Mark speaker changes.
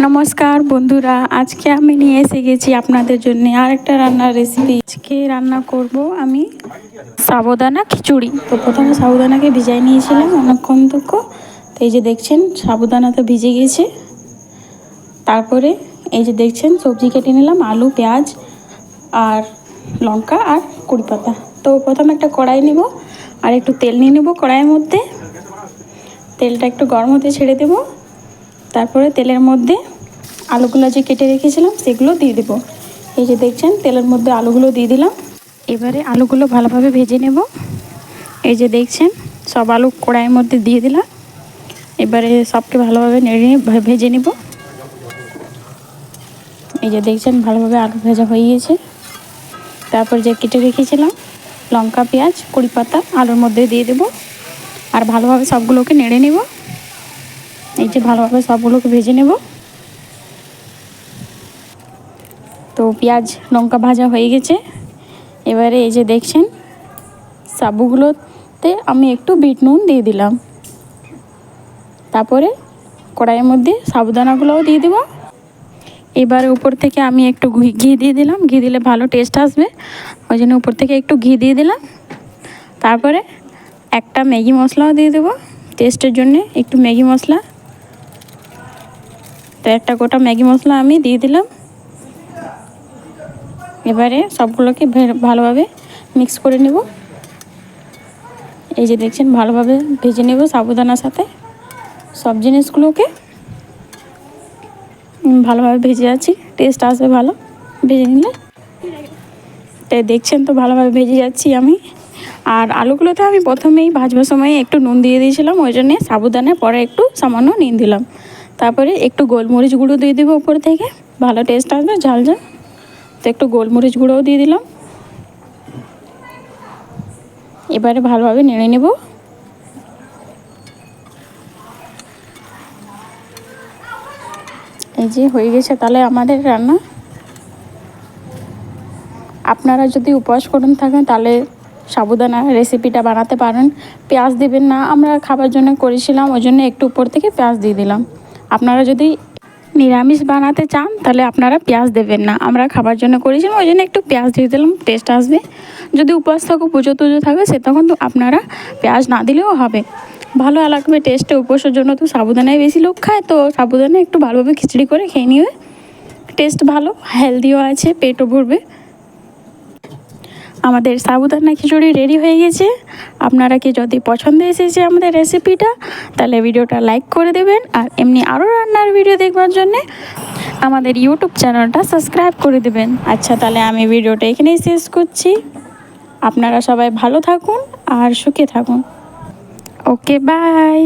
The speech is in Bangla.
Speaker 1: নমস্কার বন্ধুরা, আজকে আমি নিয়ে এসে গেছি আপনাদের জন্য আরেকটা রান্নার রেসিপি। আজকে রান্না করব আমি সাবুদানা খিচুড়ি। তো প্রথমে সাবুদানাকে ভিজাই নিয়েছিলাম অনেকক্ষণ থেকে। তো এই যে দেখছেন সাবুদানা তো ভিজে গেছে। তারপরে এই যে দেখছেন সবজি কেটে নিলাম, আলু, পেঁয়াজ আর লঙ্কা আর কড়ি পাতা। তো প্রথমে একটা কড়াই নিব আর একটু তেল নিয়ে নেব। কড়াইয়ের মধ্যে তেলটা একটু গরম হতে ছেড়ে দেব। তারপরে তেলের মধ্যে আলুগুলো যে কেটে রেখেছিলাম সেগুলো দিয়ে দেবো। এই যে দেখছেন তেলের মধ্যে আলুগুলো দিয়ে দিলাম। এবারে আলুগুলো ভালোভাবে ভেজে নেব। এই যে দেখছেন সব আলু কড়াইয়ের মধ্যে দিয়ে দিলাম। এবারে সবকে ভালোভাবে নেড়ে ভেজে নেব। এই যে দেখছেন ভালোভাবে আলু ভাজা হয়ে গেছে। তারপর যে কেটে রেখেছিলাম লঙ্কা, পেঁয়াজ, কড়ি পাতা আলুর মধ্যে দিয়ে দেব আর ভালোভাবে সবগুলোকে নেড়ে নেব। এই যে ভালোভাবে সবগুলোকে ভেজে নেব। তো পেঁয়াজ লঙ্কা ভাজা হয়ে গেছে। এবারে এই যে দেখছেন সাবুগুলোতে আমি একটু বিট নুন দিয়ে দিলাম। তারপরে কড়াইয়ের মধ্যে সাবুদানাগুলোও দিয়ে দেবো। এবারে উপর থেকে আমি একটু ঘি দিয়ে দিলাম। ঘি দিলে ভালো টেস্ট আসবে, ওই জন্য উপর থেকে একটু ঘি দিয়ে দিলাম। তারপরে একটা ম্যাগি মশলাও দিয়ে দেবো টেস্টের জন্যে, একটু ম্যাগি মশলা। তো একটা গোটা ম্যাগি মশলা আমি দিয়ে দিলাম। এবারে সবগুলোকে ভালোভাবে মিক্স করে নেব। এই যে দেখছেন ভালোভাবে ভেজে নেব সাবুদানার সাথে সব জিনিসগুলোকে। ভালোভাবে ভেজে যাচ্ছি, টেস্ট আসবে ভালো ভেজে নিলে। তাই দেখছেন তো ভালোভাবে ভেজে যাচ্ছি আমি। আর আলুগুলোতে আমি প্রথমেই ভাজবার সময় একটু নুন দিয়ে দিয়েছিলাম, ওই জন্যে সাবুদানার পরে একটু সামান্য নুন দিলাম। তারপরে একটু গোলমরিচ গুঁড়ো দিয়ে দেবো উপর থেকে, ভালো টেস্ট আসবে ঝাল ঝাল। তো একটু গোলমরিচ গুঁড়োও দিয়ে দিলাম। এবারে ভালোভাবে নেড়ে নেব। এই যে হয়ে গেছে তাহলে আমাদের রান্না। আপনারা যদি উপবাস করুন থাকেন তাহলে সাবুদানা রেসিপিটা বানাতে পারেন। পেঁয়াজ দেবেন না, আমরা খাবার জন্য করেছিলাম ওই জন্য একটু উপর থেকে পেঁয়াজ দিয়ে দিলাম। আপনারা যদি নিরামিষ বানাতে চান তাহলে আপনারা পেঁয়াজ দেবেন না, আমরা খাবার জন্য করেছিলাম ওই জন্য একটু পেঁয়াজ দিয়ে দিলাম, টেস্ট আসবে। যদি উপবাস থাকো, পুজো টুজো থাকে, সে তখন তো আপনারা পেঁয়াজ না দিলেও হবে, ভালো লাগবে টেস্টে। উপবাসের জন্য তো সাবুদানায় বেশি লোক খায়, তো সাবুদানা একটু ভালোভাবে খিচড়ি করে খেয়ে নিবে, টেস্ট ভালো, হেলদিও আছে, পেটও ভরবে। আমাদের সাবুদানা খিচুড়ি রেডি হয়ে গেছে। আপনারা কি যদি পছন্দ এসেছে আমাদের রেসিপিটা তাহলে ভিডিওটা লাইক করে দেবেন, আর এমনি আরও রান্নার ভিডিও দেখবার জন্যে আমাদের ইউটিউব চ্যানেলটা সাবস্ক্রাইব করে দেবেন। আচ্ছা, তাহলে আমি ভিডিওটা এখানেই শেষ করছি। আপনারা সবাই ভালো থাকুন আর সুখে থাকুন। ওকে, বাই।